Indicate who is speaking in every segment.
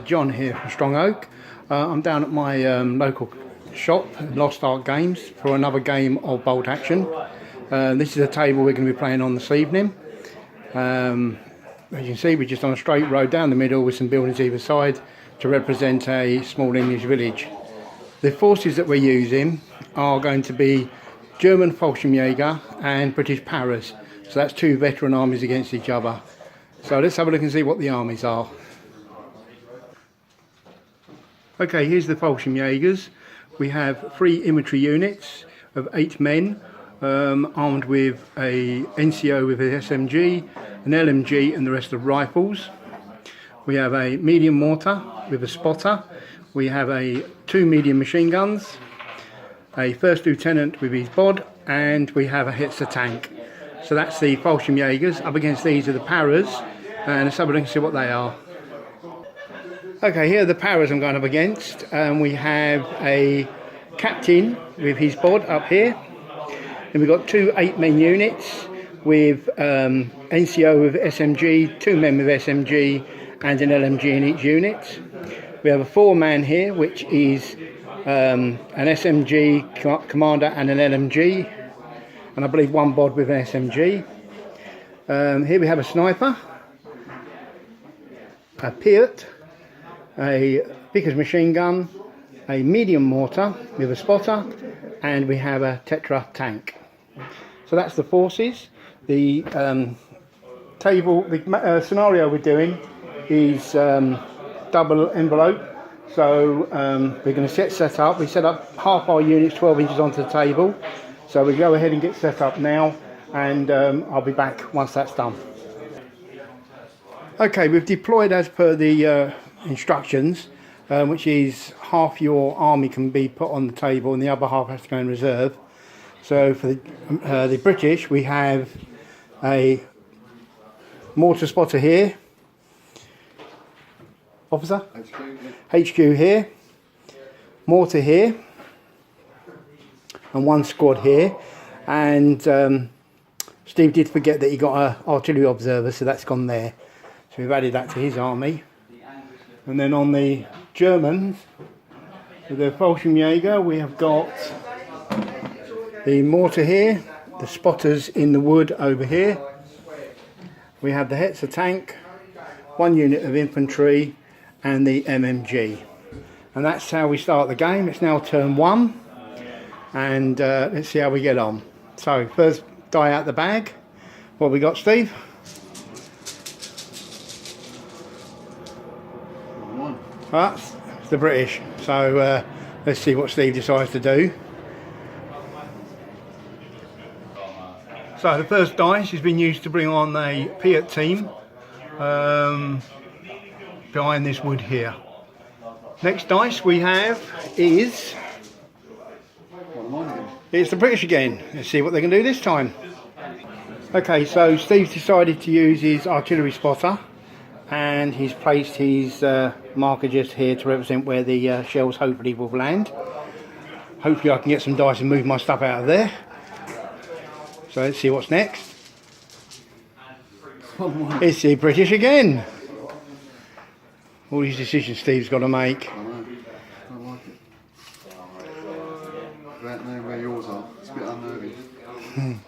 Speaker 1: John here from Strong Oak. I'm down at my local shop, Lost Ark Games, for another game of bolt action. This is a table we're going to be playing on this evening. As you can see, we're just on a straight road down the middle with some buildings either side to represent a small English village. The forces that we're using are going to be German Fallshirmjager and British Paras. So that's two veteran armies against each other. So let's have a look and see what the armies are. Okay, here's the Fallshirmjagers. We have 3 infantry units of 8 men, armed with a NCO with an SMG, an LMG and the rest of rifles. We have a medium mortar with a spotter. We have 2 medium machine guns, a first lieutenant with his bod, and we have a Hetzer tank. So that's the Fallshirmjagers. Up against these are the Paras, and let's have a look and see what they are. Okay, here are the Paras I'm going up against. We have a captain with his bod up here, and we've got 2 8-man units with NCO with SMG, 2 men with SMG and an LMG in each unit. We have a 4-man here, which is an SMG commander and an LMG, and I believe 1 bod with an SMG. Here we have a sniper, a Piat, a Vickers machine gun, a medium mortar with a spotter, and we have a Tetra tank. So that's the forces. The scenario we're doing is double envelope. So we're going to set up. We set up half our units 12 inches onto the table. So we go ahead and get set up now, and I'll be back once that's done. Okay, we've deployed as per the instructions, which is half your army can be put on the table and the other half has to go in reserve. So for the British, we have a mortar spotter here, officer, HQ here, mortar here, and 1 squad here. And Steve did forget that he got an artillery observer, so that's gone there. So we've added that to his army. And then on the Germans, with the Fallshirmjager, we have got the mortar here, the spotters in the wood over here. We have the Hetzer tank, 1 unit of infantry, and the MMG. And that's how we start the game. It's now turn 1, and let's see how we get on. So first die out the bag. What have we got, Steve? That's the British. So let's see what Steve decides to do. So the first dice has been used to bring on a Piat team behind this wood here. Next dice we have is it's the British again. Let's see what they can do this time. Okay, so Steve's decided to use his artillery spotter, and he's placed his marker just here to represent where the shells hopefully will land. Hopefully I can get some dice and move my stuff out of there. So let's see what's next. It's the British again. All these decisions Steve's got to make.
Speaker 2: I don't like it. I don't know where yours are. It's a bit unnerving.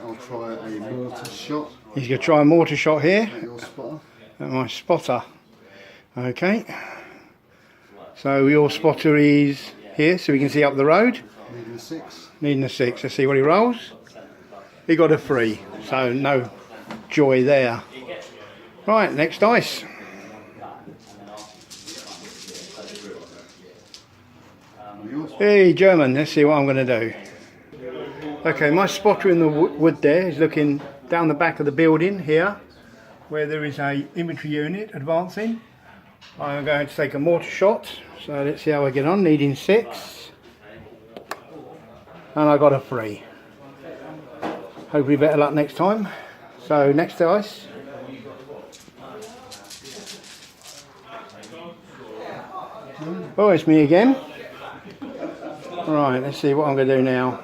Speaker 2: I'll try a mortar shot.
Speaker 1: He's going to try a mortar shot here.
Speaker 2: Your spotter.
Speaker 1: At my spotter. Okay. So your spotter is here, so we can see up the road.
Speaker 2: Needing a 6.
Speaker 1: Needing a 6. Let's see what he rolls. He got a 3, so no joy there. Right, next dice. Hey, German, let's see what I'm going to do. Okay, my spotter in the wood there is looking down the back of the building here, where there is a infantry unit advancing. I'm going to take a mortar shot, so let's see how I get on, needing 6. And I got a 3. Hopefully better luck next time. So next dice. Oh, it's me again. Right, let's see what I'm going to do now.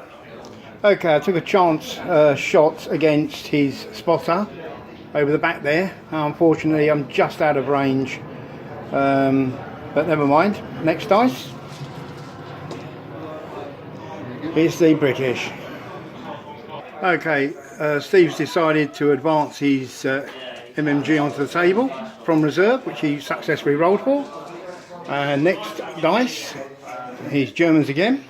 Speaker 1: Okay, I took a chance shot against his spotter, over the back there. Unfortunately, I'm just out of range, but never mind. Next dice. Here's the British. Okay, Steve's decided to advance his MMG onto the table from reserve, which he successfully rolled for. Next dice, he's Germans again.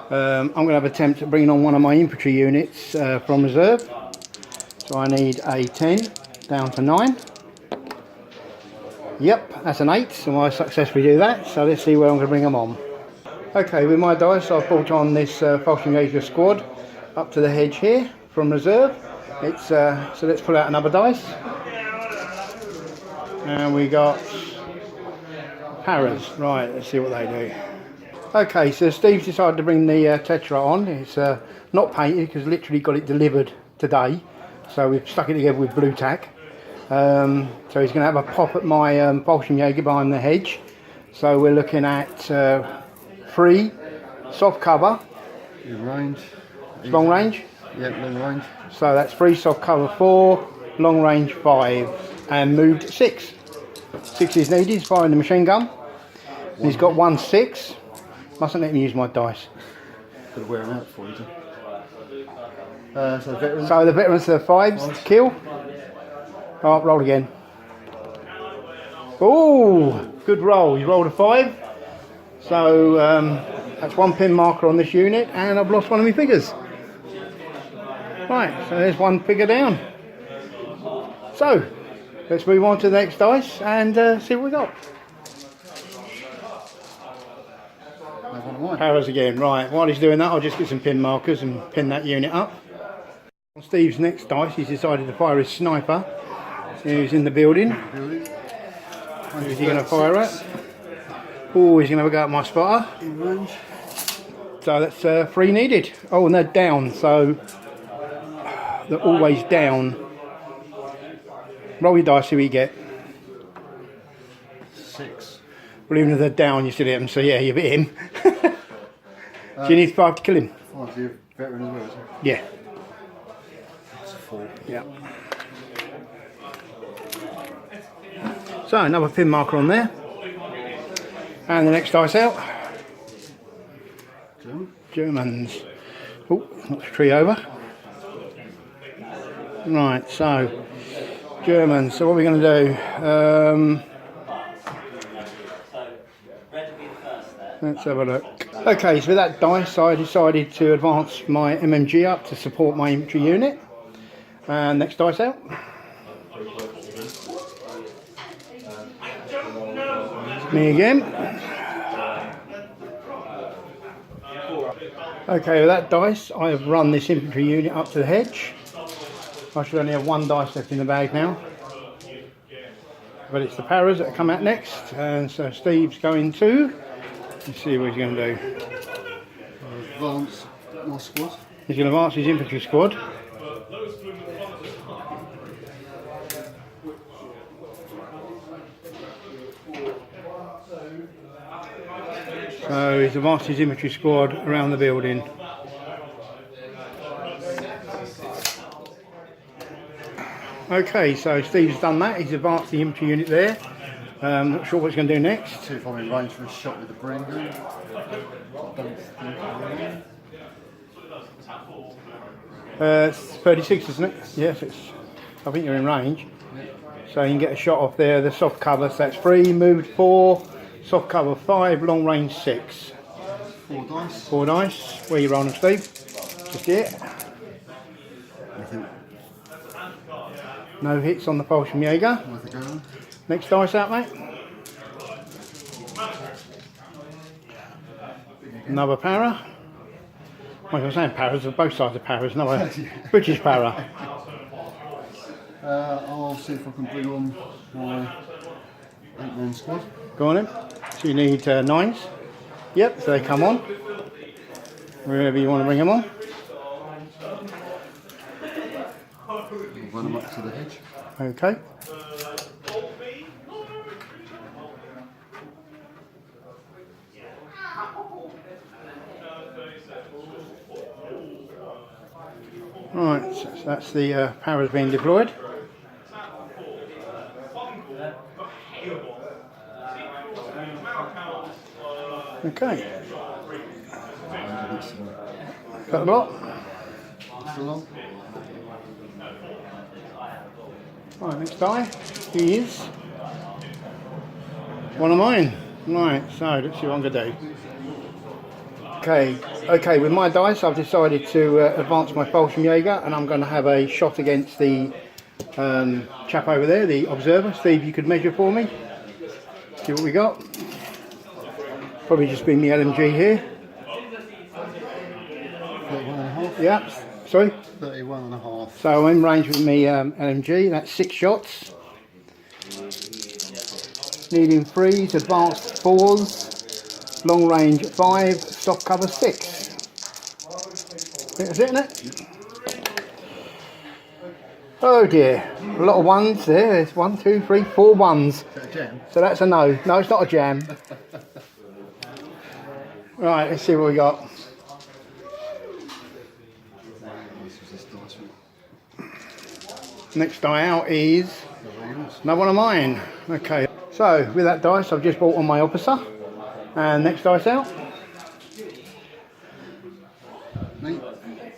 Speaker 1: I'm going to have an attempt at bringing on one of my infantry units from reserve. So I need a 10 down to 9. Yep, that's an 8, so I successfully do that. So let's see where I'm going to bring them on. Okay, with my dice I've brought on this Fallshirmjager squad up to the hedge here from reserve. It's so let's pull out another dice. And we got Paras. Right, let's see what they do. Okay, so Steve's decided to bring the Tetra on. It's not painted because literally got it delivered today. So we've stuck it together with blue tack. So he's going to have a pop at my Fallshirmjager behind the hedge. So we're looking at 3 soft cover.
Speaker 2: In range.
Speaker 1: Long range?
Speaker 2: Yep, long range.
Speaker 1: So that's 3 soft cover 4, long range 5, and moved 6. 6 is needed, he's firing the machine gun. And he's got 1 6. Mustn't let me use my dice.
Speaker 2: Got to wear them out for you.
Speaker 1: So the veterans are 5s to kill. Oh, roll again. Oh, good roll. You rolled a 5. So that's 1 pin marker on this unit, and I've lost one of my figures. Right, so there's 1 figure down. So let's move on to the next dice and see what we got. Paras again. Right, while he's doing that, I'll just get some pin markers and pin that unit up. On Steve's next dice, he's decided to fire his sniper, who's in the building. Who's he going to fire at? Oh, he's going to have a go at my spotter.
Speaker 2: In range.
Speaker 1: So that's 3 needed. Oh, and they're down, so they're always down. Roll your dice, see what you get.
Speaker 2: 6.
Speaker 1: Well, even if they're down, you still hit them, so yeah, you hit him. Do you need 5 to kill him?
Speaker 2: 5 is veteran as well, is it?
Speaker 1: Yeah.
Speaker 2: That's a 4.
Speaker 1: Yeah. So another pin marker on there. And the next dice out. Germans. Oh, knocked the tree over. Right, so Germans. So what are we going to do? Let's have a look. Okay, so with that dice I decided to advance my MMG up to support my infantry unit. And next dice out. Me again. Okay, with that dice I have run this infantry unit up to the hedge. I should only have 1 dice left in the bag now. But it's the Paras that come out next, and so Steve's going to... Let's see what he's going to do.
Speaker 2: Advance my squad.
Speaker 1: He's going to advance his infantry squad. So he's advanced his infantry squad around the building. Okay, so Steve's done that. He's advanced the infantry unit there. Not sure what he's going to do next.
Speaker 2: See if I'm in range for a shot with the brain gun.
Speaker 1: It's 36, isn't it? Yes, I think you're in range. So you can get a shot off there. The soft cover, so that's 3, moved 4, soft cover 5, long range 6.
Speaker 2: 4 dice.
Speaker 1: 4 dice. Where are you rolling, Steve? Just it.
Speaker 2: Anything?
Speaker 1: No hits on the Fallshirmjager.
Speaker 2: Worth a go on.
Speaker 1: Next dice out, mate. Another para. Like I was saying, paras, both sides of paras. Another British para.
Speaker 2: I'll see if I can bring on my 8-man squad.
Speaker 1: Go on then. So you need 9s. Yep, so they come on. Wherever you want to bring them on.
Speaker 2: Run them up to the hedge.
Speaker 1: Okay. Right, so that's the paras being deployed. Okay. Got a block. Right, next die is one of mine. Right, so let's see what I'm going to do. Okay, with my dice I've decided to advance my Fallshirmjager, and I'm going to have a shot against the chap over there, the observer. Steve, you could measure for me. See what we got. Probably just been the LMG here.
Speaker 2: 31.5.
Speaker 1: Yeah, sorry?
Speaker 2: 31.5.
Speaker 1: So I'm in range with me LMG, that's 6 shots. Medium 3s, advanced 4s, long range 5, stock cover 6. That's it, isn't it? Oh dear, a lot of ones there. There's 1, 2, 3, 4 ones.
Speaker 2: Is that a jam?
Speaker 1: So that's a no. No, it's not a jam. Right, let's see what we got. Next die out is another one of mine. Okay, so with that dice I've just bought on my officer. And next dice out.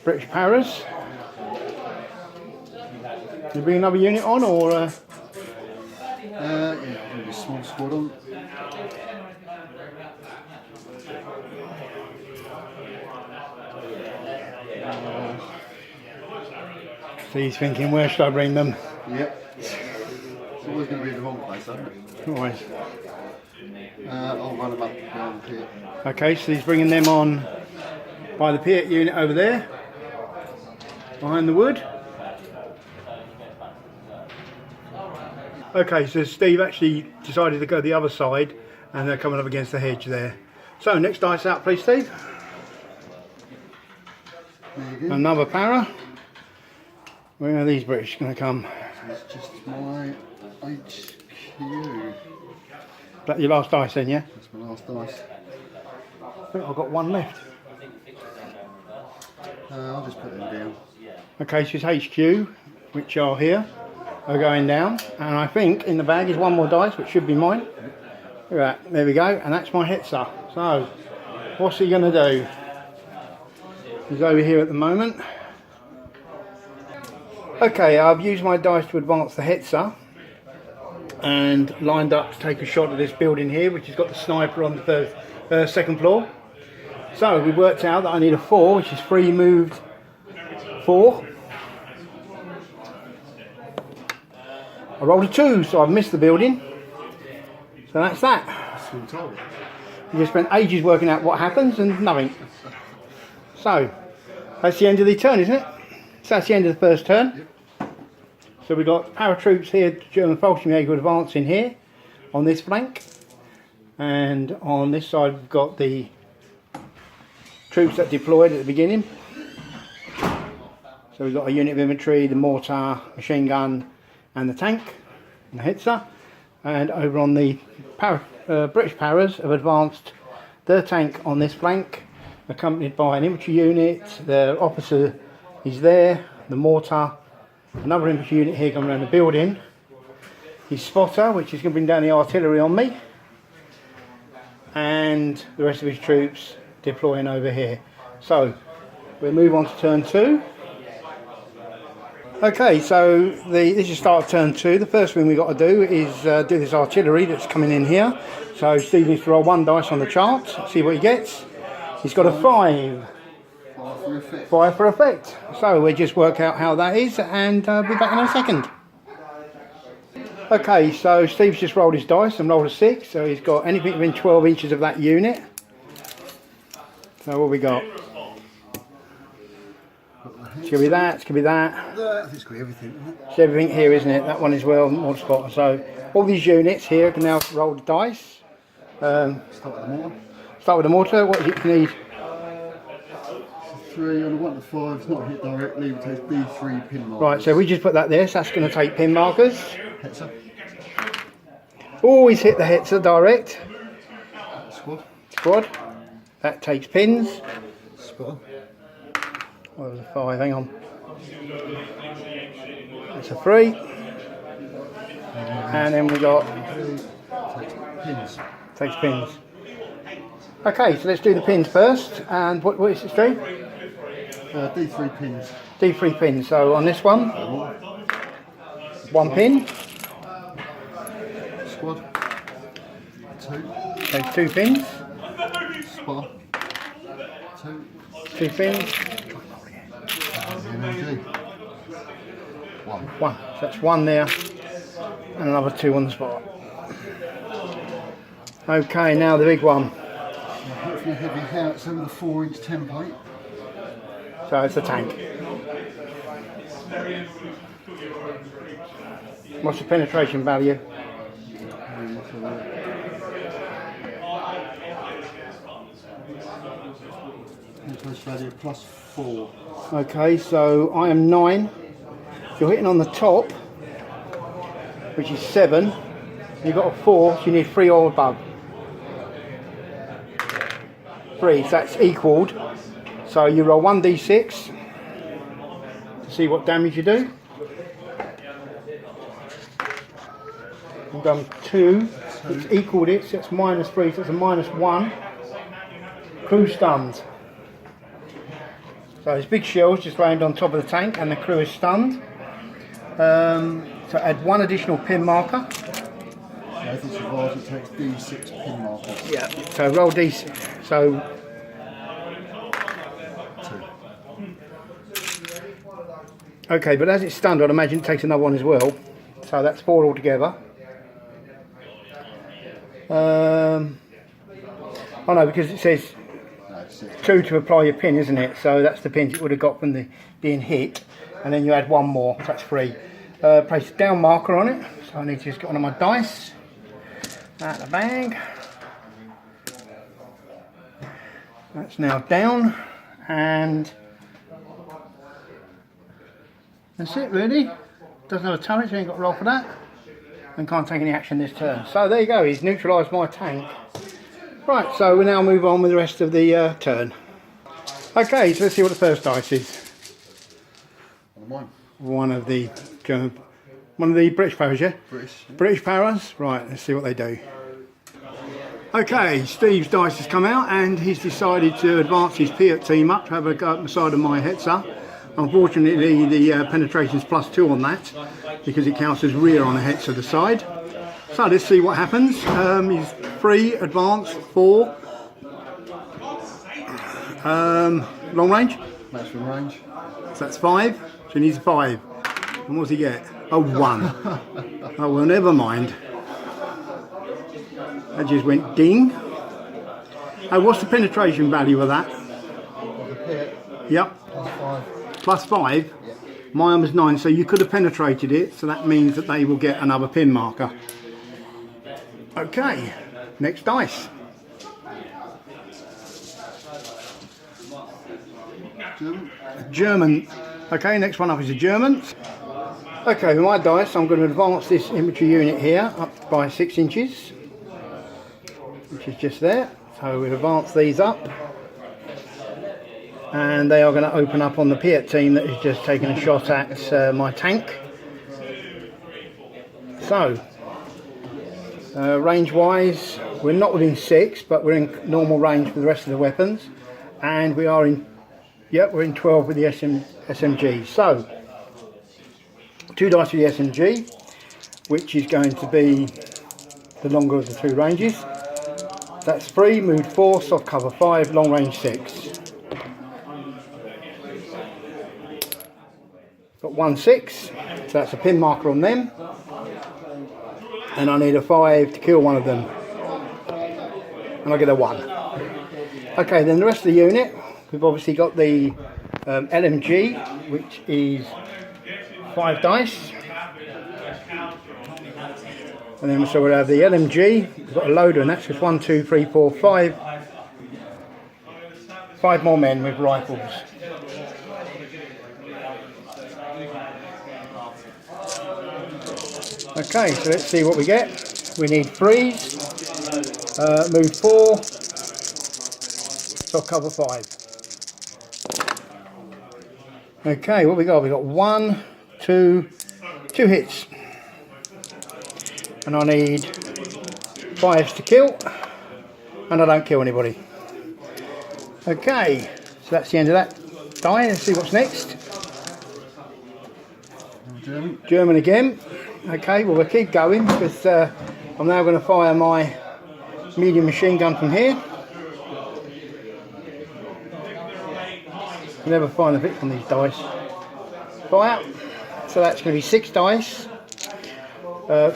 Speaker 1: British Paras. You bring another unit on, or?
Speaker 2: Yeah, maybe a small squad on.
Speaker 1: So he's thinking, where should I bring them?
Speaker 2: Yep. It's always going to be in the wrong place, isn't it?
Speaker 1: Always.
Speaker 2: I'll run them up behind the pit.
Speaker 1: Okay, so he's bringing them on by the pit unit over there, behind the wood. Okay, so Steve actually decided to go the other side, and they're coming up against the hedge there. So next dice out, please, Steve.
Speaker 2: There you go.
Speaker 1: Another para. Where are these British going to come?
Speaker 2: It's just my HQ.
Speaker 1: That your last dice then, yeah?
Speaker 2: That's my last dice.
Speaker 1: I think I've got one left.
Speaker 2: I'll just put them down.
Speaker 1: Okay, so it's HQ, which are here, are going down. And I think in the bag is one more dice, which should be mine. Look at that, there we go. And that's my Hetzer. So, what's he going to do? He's over here at the moment. Okay, I've used my dice to advance the Hetzer and lined up to take a shot at this building here, which has got the sniper on the second floor. So we worked out that I need a 4, which is 3 moved 4. I rolled a 2, so I've missed the building. So that's that. We just spent ages working out what happens and nothing. So that's the end of the turn, isn't it? So that's the end of the first turn. So we've got paratroops here, German Fallshirmjager advancing here on this flank. And on this side we've got the troops that deployed at the beginning. So we've got a unit of infantry, the mortar, machine gun and the tank and the Hetzer. And over on the British Paras have advanced their tank on this flank, accompanied by an infantry unit. Their officer is there, the mortar, another infantry unit here coming around the building, his spotter, which is going to bring down the artillery on me, and the rest of his troops deploying over here. So we'll move on to turn 2. Okay, so this is start of turn 2. The first thing we've got to do is do this artillery that's coming in here. So Steve needs to roll 1 dice on the chart, see what he gets. He's got a 5. 5 for effect. So we'll just work out how that is and be back in a second. Okay, so Steve's just rolled his dice and rolled a 6, so he's got anything within 12 inches of that unit. So what we got? It's going to be that, it's going to be that.
Speaker 2: I think it's got everything, isn't it?
Speaker 1: It's everything here, isn't it? That one as well, more spotter. So all these units here can now roll the dice.
Speaker 2: Start with the mortar.
Speaker 1: Start with the mortar. What is it you need?
Speaker 2: 3 on the 1 to 5, it's not hit directly, it takes B3 pin markers.
Speaker 1: Right, so we just put that there, so that's going to take pin markers.
Speaker 2: Hetzer.
Speaker 1: Always hit the Hetzer direct.
Speaker 2: Squad.
Speaker 1: That takes pins.
Speaker 2: Spot.
Speaker 1: What was a 5? Hang on. That's a 3. And then we got
Speaker 2: Takes pins.
Speaker 1: takes pins. Okay, so let's do the pins first. And what is it, Stu?
Speaker 2: D3 pins.
Speaker 1: D3 pins. So on this one, 1 pin.
Speaker 2: Squad. 2.
Speaker 1: So 2 pins.
Speaker 2: Spar. 2.
Speaker 1: 2 pins.
Speaker 2: LMG. 1.
Speaker 1: 1. So that's 1 there. And another 2 on the spot. Okay, now the big one.
Speaker 2: Hopefully a heavy howitzer with a 4-inch template.
Speaker 1: So it's a tank. What's the penetration value?
Speaker 2: Penetration value +4.
Speaker 1: Okay, so I am 9. You're hitting on the top, which is 7. You've got a 4, so you need 3 or above. 3, so that's equalled. So you roll 1d6 to see what damage you do. I've done 2. It's equalled it, so it's -3, so it's a -1. Crew stunned. So this big shells just landed on top of the tank and the crew is stunned. So add 1 additional pin marker.
Speaker 2: If it survives, it takes D6 pin markers.
Speaker 1: Yeah. So roll d6. So
Speaker 2: 2.
Speaker 1: okay, but as it's stunned, I'd imagine it takes another one as well. So that's 4 altogether. Oh no, because it says 2 to apply your pin, isn't it? So that's the pins it would have got from the being hit, and then you add 1 more. So that's 3. Place a down marker on it. So I need to just get one of my dice out of the bag. That's now down, and that's it really. Doesn't have a turret, so you ain't got to roll for that, and can't take any action this turn. So there you go, he's neutralised my tank. Right, so we now move on with the rest of the turn. Okay, so let's see what the first dice is. One of the German, one of the British paras, yeah? British paras. Right, let's see what they do. Okay, Steve's dice has come out and he's decided to advance his Piat team up to have a go up the side of my Hetzer. Unfortunately, the penetration's +2 on that because it counts as rear on the Hetzer the side. So let's see what happens. He's 3, advance, 4. Long range?
Speaker 2: Maximum range.
Speaker 1: So that's 5. So he needs a 5. And what does he get? A 1. Oh well, never mind. That just went ding. Oh, what's the penetration value of that?
Speaker 2: The pit.
Speaker 1: Yep.
Speaker 2: +5.
Speaker 1: +5.
Speaker 2: Yep.
Speaker 1: My arm was 9, so you could have penetrated it, so that means that they will get another pin marker. Okay, next dice. German. Okay, next one up is a German. Okay, with my dice, I'm going to advance this infantry unit here up by 6 inches, which is just there. So we'll advance these up, and they are going to open up on the Piat team that has just taken a shot at my tank. So, range-wise, we're not within 6, but we're in normal range for the rest of the weapons, and we are in. Yep, we're in 12 with the SMG. So, 2 dice for the SMG, which is going to be the longer of the 2 ranges. That's 3, mood 4, soft cover 5, long range 6. Got 1 6, so that's a pin marker on them. And I need a 5 to kill one of them. And I get a 1. Okay, then the rest of the unit. We've obviously got the LMG, which is 5 dice. And then so we'll have the LMG, we've got a loader, and that's just 1, 2, 3, 4, 5. 5 more men with rifles. Okay, so let's see what we get. We need 3s, move 4, soft cover 5. Okay, what we got? We got 1, 2 hits, and I need 5s to kill, and I don't kill anybody. Okay, so that's the end of that die. Let's see what's next.
Speaker 2: German.
Speaker 1: German again. Okay, well we'll keep going because I'm now going to fire my medium machine gun from here. You never find a hit on these dice. Fire. So that's going to be 6 dice. 3. I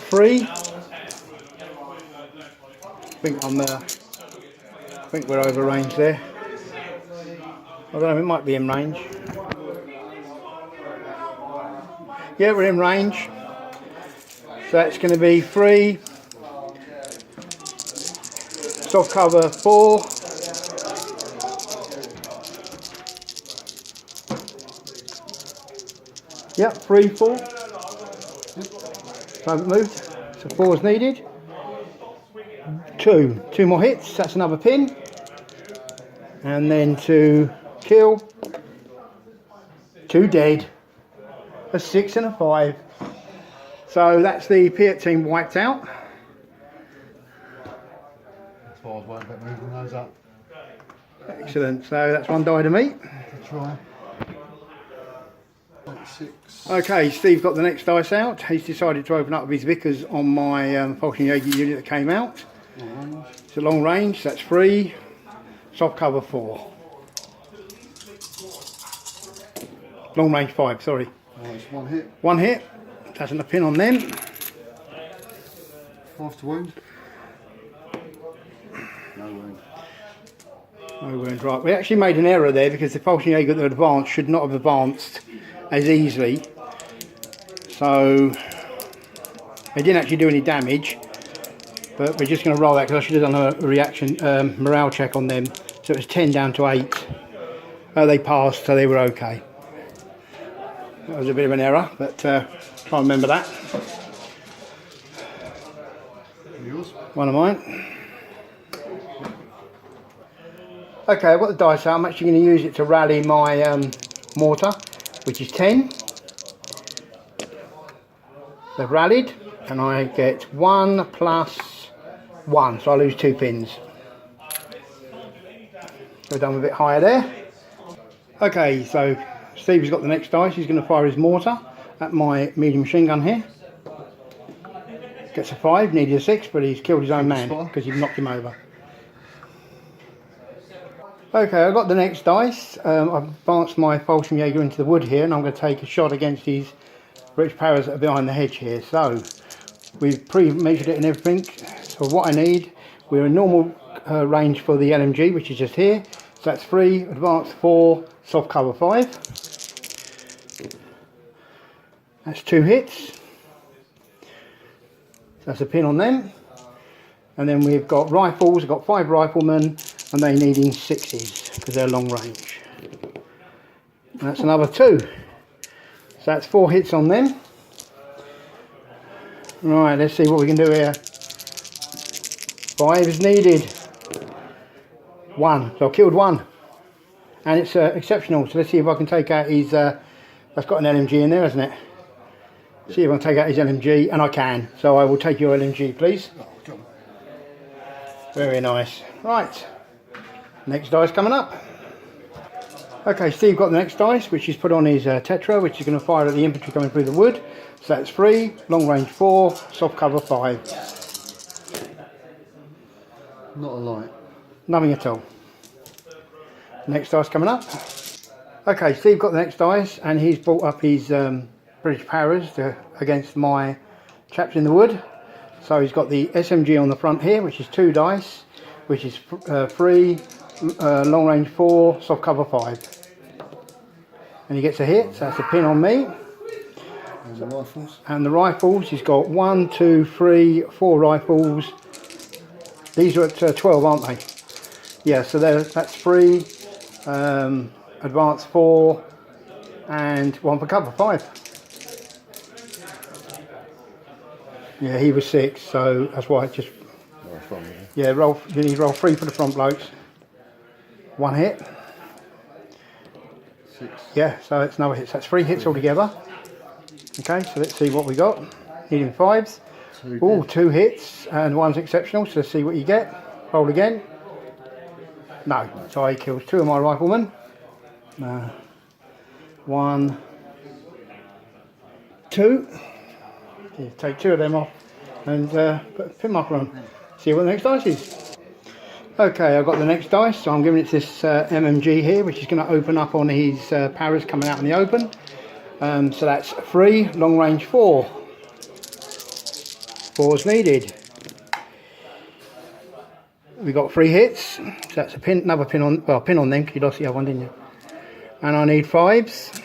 Speaker 1: think we're over range there. I don't know, it might be in range. Yeah, we're in range. So that's going to be 3. Soft cover 4. Yep, 3, 4. Haven't moved. So 4 is needed. 2 more hits. That's another pin. And then to kill. 2 dead. A 6 and a 5. So that's the Piat team wiped out.
Speaker 2: That's why I was worried about moving those up.
Speaker 1: Excellent. So that's 1 die to me.
Speaker 2: To try. 6.
Speaker 1: Okay, Steve got the next dice out. He's decided to open up with his Vickers on my Fallshirmjager unit that came out. It's a long range. That's 3. Soft cover 4. Long range 5. Sorry.
Speaker 2: Oh, it's 1 hit.
Speaker 1: 1 hit. Doesn't a pin on them.
Speaker 2: 5 to wound. No wound.
Speaker 1: No wound, right. We actually made an error there because the Fallshirmjager that advanced should not have advanced as easily. So they didn't actually do any damage, but we're just going to roll that because I should have done a reaction morale check on them. So it was 10 down to 8. They passed, so they were okay. That was a bit of an error, but try and remember that.
Speaker 2: Yours?
Speaker 1: One of mine. Okay, I've got the dice out. I'm actually going to use it to rally my mortar, which is 10. They've rallied, and I get 1 plus 1, so I lose 2 pins. Go down a bit higher there. Okay, so Steve's got the next dice. He's going to fire his mortar at my medium machine gun here. Gets a 5, needed a 6, but he's killed his own man because you've knocked him over. Okay, I've got the next dice. I've advanced my Fallshirmjager into the wood here, and I'm going to take a shot against these British Paras that are behind the hedge here. So we've pre-measured it and everything. So what I need, we're in normal range for the LMG, which is just here. So that's 3, advanced 4, soft cover 5. That's 2 hits. That's a pin on them. And then we've got rifles. I've got 5 riflemen, and they need in 6s because they're long range. And that's another 2. So that's 4 hits on them. Right, let's see what we can do here. 5 is needed. 1. So I've killed 1. And it's exceptional. So let's see if I can take out his... that's got an LMG in there, hasn't it? See if I can take out his LMG, and I can. So I will take your LMG, please. Very nice. Right. Next dice coming up. Okay, Steve got the next dice, which he's put on his Tetra, which is going to fire at the infantry coming through the wood. So that's 3, long range 4, soft cover 5.
Speaker 2: Not a light.
Speaker 1: Nothing at all. Next dice coming up. Okay, Steve got the next dice, and he's brought up his British Paras against my chaps in the wood. So he's got the SMG on the front here, which is 2 dice, which is 3, long range 4, soft cover 5. And he gets a hit, so that's a pin on me.
Speaker 2: And the rifles.
Speaker 1: And the rifles, he's got 1, 2, 3, 4 rifles. These are at 12, aren't they? Yeah, so that's 3, advanced 4, and 1 for cover 5. Yeah, he was 6, so that's why it just... Yeah, you need to roll 3 for the front blokes. 1 hit.
Speaker 2: 6.
Speaker 1: Yeah, so it's another hit. So that's 3 hits altogether. Okay, so let's see what we got. Needing 5s. Oh, 2 hits, and 1's exceptional, so let's see what you get. Roll again. No, so he kills 2 of my riflemen. 1, 2. Take 2 of them off and put a pin marker on. See what the next dice is. Okay, I've got the next dice, so I'm giving it this MMG here, which is going to open up on his paras coming out in the open. So that's 3, long range 4. 4's needed. We got 3 hits, so that's a pin, another pin on, well, pin on them because you lost the other one, didn't you? And I need 5s.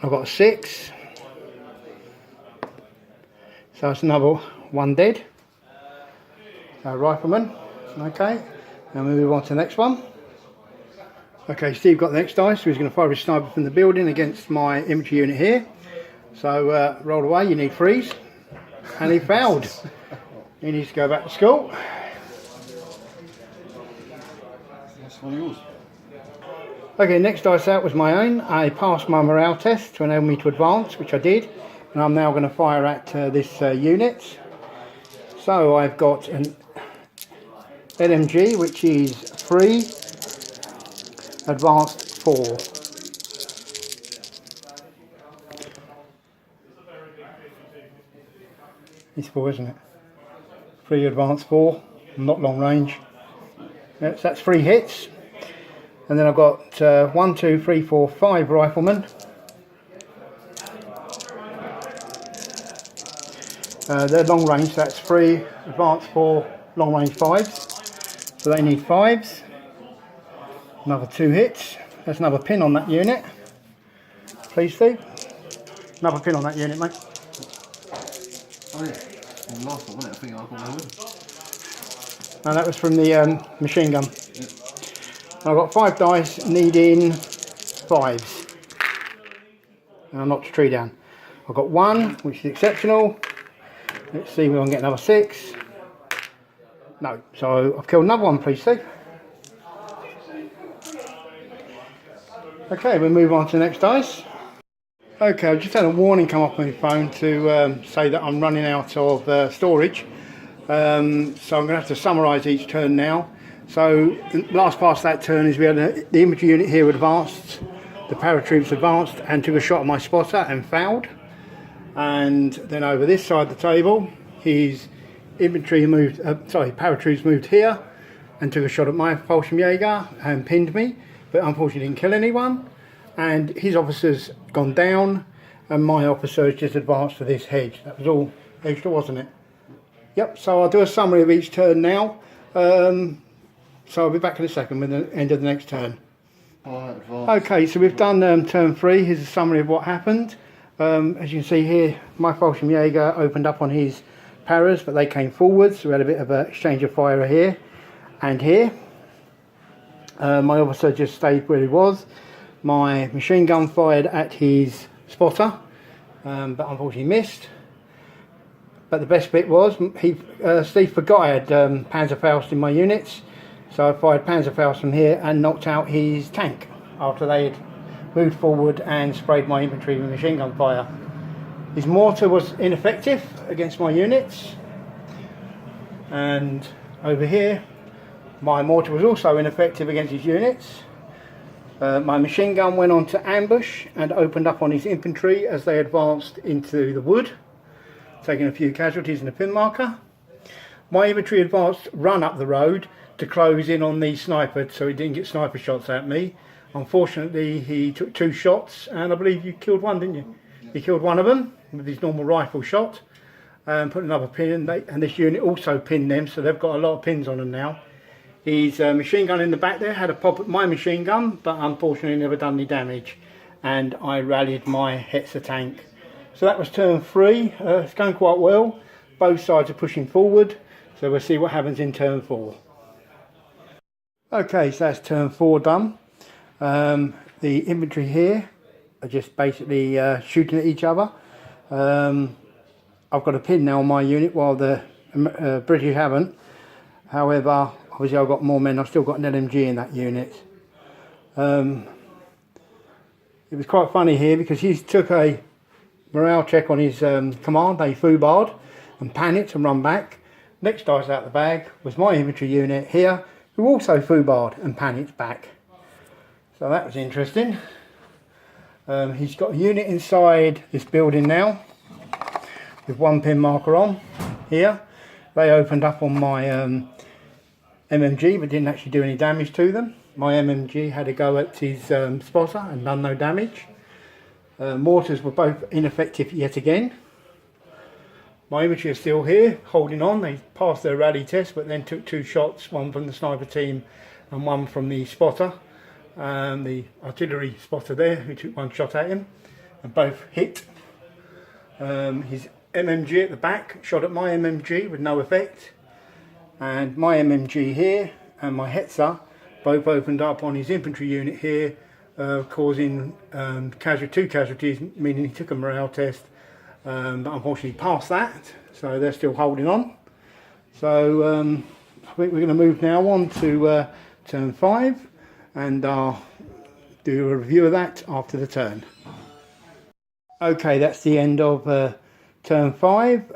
Speaker 1: I've got a 6. So that's another 1 dead. Rifleman. Okay, and we move on to the next one. Okay, Steve got the next dice, so he's going to fire his sniper from the building against my infantry unit here. So roll away, you need 3s. And he failed. He needs to go back to school.
Speaker 2: That's one of yours.
Speaker 1: Okay, next dice out was my own. I passed my morale test to enable me to advance, which I did. And I'm now going to fire at this unit. So I've got an LMG, which is 3, advanced 4. It's 4, isn't it? 3 advanced 4, not long range. Yes, that's 3 hits. And then I've got 1, 2, 3, 4, 5 riflemen. They're long range, so that's 3 advanced 4, long range 5s. So they need 5s. Another 2 hits. There's another pin on that unit. Please, Steve. Another pin on that unit, mate.
Speaker 2: Oh yeah, the last one, wasn't it? I think I got one with.
Speaker 1: And that was from the machine gun. Yep. I've got 5 dice needing 5s. And I knocked a tree down. I've got 1, which is exceptional. Let's see if we can get another 6. No, so I've killed another one, please, Steve. Okay, we'll move on to the next dice. Okay, I've just had a warning come up on my phone to say that I'm running out of storage. So I'm going to have to summarise each turn now. So the last part of that turn is we had the infantry unit here advanced, the paratroops advanced and took a shot at my spotter and fouled. And then over this side of the table, his infantry moved, paratroops moved here and took a shot at my Fallshirmjager and pinned me, but unfortunately didn't kill anyone. And his officer's gone down, and my officer has just advanced to this hedge. That was all extra, wasn't it? Yep, so I'll do a summary of each turn now. So I'll be back in a second with the end of the next turn. Okay, so we've done turn 3. Here's a summary of what happened. As you can see here, my Fallshirmjager opened up on his paras, but they came forwards, so we had a bit of an exchange of fire here and here. My officer just stayed where he was. My machine gun fired at his spotter, but unfortunately missed. But the best bit was, Steve forgot I had Panzerfaust in my units, so I fired Panzerfaust from here and knocked out his tank after they had moved forward and sprayed my infantry with machine gun fire. His mortar was ineffective against my units, and over here my mortar was also ineffective against his units. My machine gun went on to ambush and opened up on his infantry as they advanced into the wood, taking a few casualties and a pin marker. My infantry advanced run up the road to close in on the sniper, so he didn't get sniper shots at me. Unfortunately, he took 2 shots, and I believe you killed one, didn't you? He killed one of them with his normal rifle shot, and put another pin in, and this unit also pinned them, so they've got a lot of pins on them now. His machine gun in the back there had a pop at my machine gun, but unfortunately never done any damage, and I rallied my Hetzer tank. So that was turn 3. It's going quite well. Both sides are pushing forward, so we'll see what happens in turn 4. Okay, so that's turn 4 done. The infantry here are just basically shooting at each other. I've got a pin now on my unit while the British haven't. However, obviously I've got more men. I've still got an LMG in that unit. It was quite funny here because he took a morale check on his command. They foobarred and panicked and run back. Next dice out the bag was my infantry unit here, who also foobarred and panicked back. So that was interesting. He's got a unit inside this building now with one pin marker on here. They opened up on my MMG but didn't actually do any damage to them. My MMG had a go at his spotter and done no damage. Mortars were both ineffective yet again. My infantry are still here, holding on. They passed their rally test, but then took 2 shots, one from the sniper team and one from the spotter. The artillery spotter there, who took 1 shot at him, and both hit. His MMG at the back shot at my MMG with no effect. And my MMG here and my Hetzer both opened up on his infantry unit here, causing 2 casualties, meaning he took a morale test. But unfortunately passed that, so they're still holding on. So I think we're going to move now on to turn 5, and I'll do a review of that after the turn. Okay, that's the end of turn 5.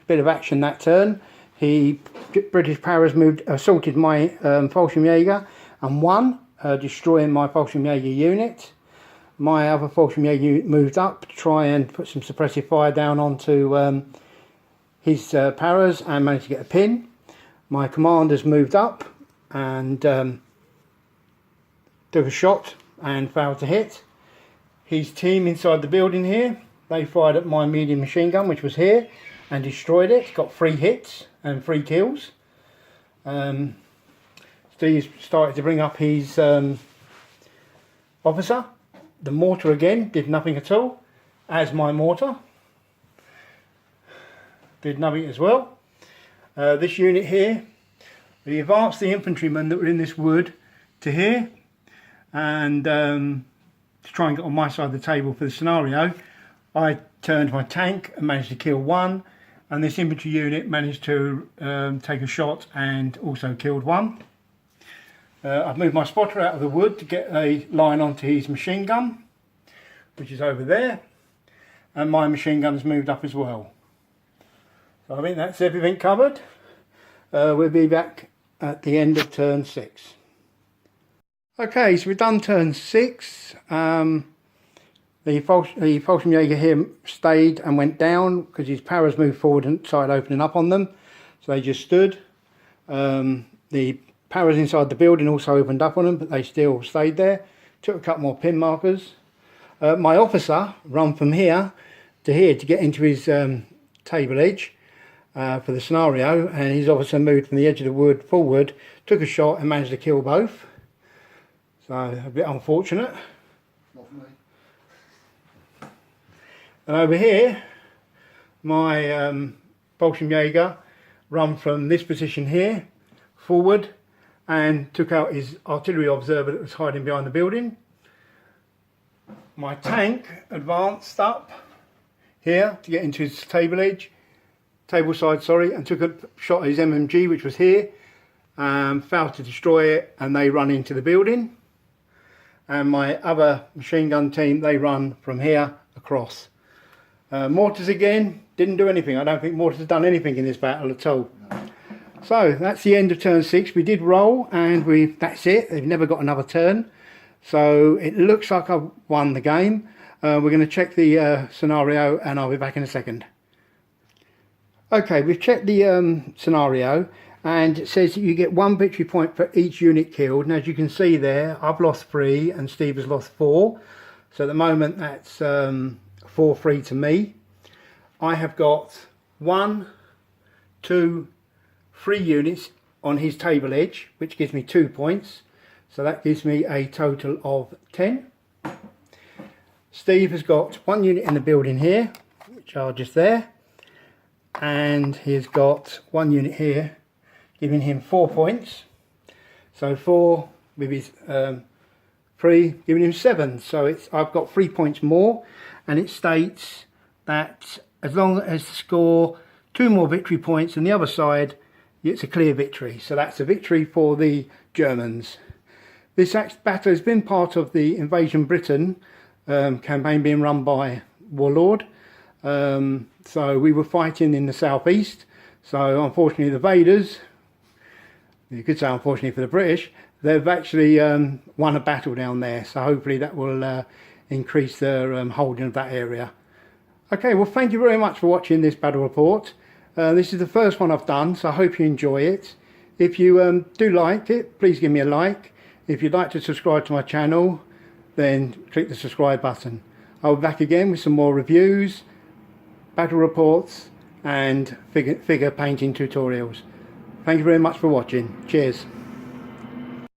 Speaker 1: Bit of action that turn. British Paras assaulted my Fallshirmjager and won, destroying my Fallshirmjager unit. My other Fallshirmjager unit moved up to try and put some suppressive fire down onto his Paras and managed to get a pin. My commanders moved up and took a shot and failed to hit. His team inside the building here, they fired at my medium machine gun, which was here, and destroyed it. Got 3 hits and 3 kills. Steve started to bring up his officer. The mortar again did nothing at all, as my mortar did nothing as well. This unit here, we advanced the infantrymen that were in this wood to here, and to try and get on my side of the table for the scenario, I turned my tank and managed to kill 1, and this infantry unit managed to take a shot and also killed 1. I've moved my spotter out of the wood to get a line onto his machine gun, which is over there, and my machine gun has moved up as well. So I think that's everything covered. We'll be back at the end of turn 6. Okay, so we've done turn 6. The Fallshirmjager here stayed and went down because his Paras moved forward and started opening up on them, so they just stood. The Paras inside the building also opened up on them, but they still stayed there. Took a couple more pin markers. My officer ran from here to get into his table edge for the scenario, and his officer moved from the edge of the wood forward, took a shot and managed to kill both. So a bit unfortunate.
Speaker 2: Not for me.
Speaker 1: And over here, my Fallshirmjager ran from this position here forward and took out his artillery observer that was hiding behind the building. My tank advanced up here to get into his table side, and took a shot at his MMG, which was here, failed to destroy it, and they run into the building. And my other machine gun team, they run from here across. Mortars again, didn't do anything. I don't think mortars have done anything in this battle at all.
Speaker 2: No.
Speaker 1: So that's the end of turn 6. We did roll, and that's it. They've never got another turn. So it looks like I've won the game. We're going to check the scenario, and I'll be back in a second. Okay, we've checked the scenario, and it says that you get 1 victory point for each unit killed. And as you can see there, I've lost 3 and Steve has lost 4. So at the moment that's 4-3 to me. I have got 1, 2, 3 units on his table edge, which gives me 2 points. So that gives me a total of 10. Steve has got 1 unit in the building here, which are just there. And he's got 1 unit here, giving him 4 points. So 4 with his 3, giving him 7. So I've got 3 points more. And it states that as long as I score 2 more victory points on the other side, it's a clear victory. So that's a victory for the Germans. This battle has been part of the Invasion Britain campaign being run by Warlord. So we were fighting in the southeast. So unfortunately the Vaders, you could say unfortunately for the British, they've actually won a battle down there. So hopefully that will increase their holding of that area. Okay, well thank you very much for watching this battle report. This is the first one I've done, so I hope you enjoy it. If you do like it, please give me a like. If you'd like to subscribe to my channel, then click the subscribe button. I'll be back again with some more reviews, battle reports and figure painting tutorials. Thank you very much for watching. Cheers.